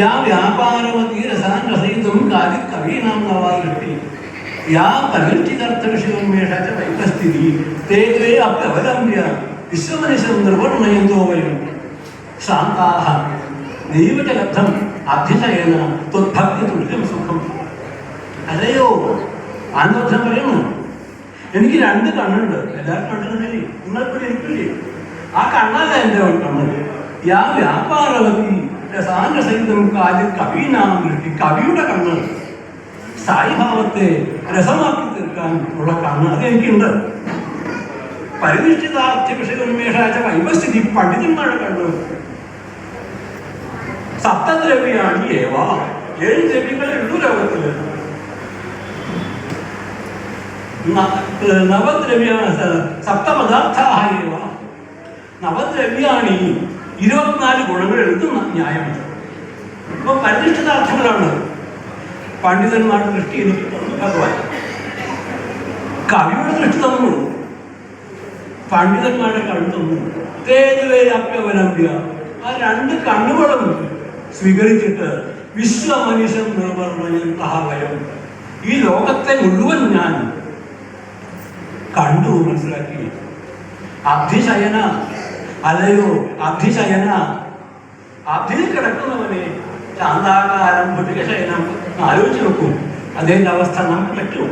യാ വ്യാപാരവതി രസാൻ രസയിതും കാതി കവീനാം നവാദൃഷ്ടി യാ പരിഷ്ഠിതർത്ഥവിഷയോന്മേഷാച്ച വൈപസ്ഥിതി തേ ദ്വേ അപ്യവലംബ്യ വിശ്വമനിശം നിർവർണയന്തോ വയം ശാന്താഹ നൈവ ച ലബ്ധം അധിശയേന ത്വദ്ഭക്തി തുല്യം സുഖം. അല്ലയോ ആത്മബോധം പറയുന്നു, എനിക്ക് 2 കണ്ണുണ്ട്. എല്ലാവരും കണ്ടിട്ടുണ്ടല്ലേ? നിങ്ങളിപ്പോൾ എനിക്കില്ലേ? ആ കണ്ണല്ല എൻ്റെ കണ്ണ്. യാ വ്യാപാരവതി രസാനസഹിതം കാര്യം കവീനാം ദൃഷ്ടി. കവിയുടെ കണ്ണ്, സ്ഥായിഭാവത്തെ രസമാക്കി തീർക്കാൻ ഉള്ള കണ്ണ് അതെനിക്കുണ്ട്. പരിനിഷ്ഠിതാർത്ഥ്യ വിഷയോന്മേഷാച്ച വൈവസ്ഥിതി പണ്ഡിതന്മാരുടെ കണ്ണ്. സപ്തദ്രവ്യാണ് ഏവ. 7 ദ്രവ്യങ്ങളെ ഉള്ളൂ ലോകത്തില്. നവദ്രവ്യ സപ്തപദാർത്ഥാഹ. നവദ്രവ്യാണി 24 ഗുണങ്ങൾ എഴുതുന്ന ന്യായമാണ്. അപ്പോൾ പരിനിഷ്ഠിതാർത്ഥങ്ങളാണ് പണ്ഡിതന്മാരുടെ ദൃഷ്ടി. എനിക്ക് ഭഗവാൻ കവിയുടെ ദൃഷ്ടി തന്നു, പണ്ഡിതന്മാരുടെ കണ്ണു തന്നു. അപ്യവലംബ്യ ആ 2 കണ്ണുകളും സ്വീകരിച്ചിട്ട് വിശ്വമനുഷ്യൻ നിർവർണയം. ഈ ലോകത്തെ മുഴുവൻ ഞാൻ കണ്ടു മനസ്സിലാക്കി. അധിശയന അല്ലയോ അധിശയന, അധിയിൽ കിടക്കുന്നവനെ ശാന്താകാരം ഭുജകശയനം ആലോചിച്ച് നോക്കും. അതിൻ്റെ അവസ്ഥ നമുക്ക് പറ്റും.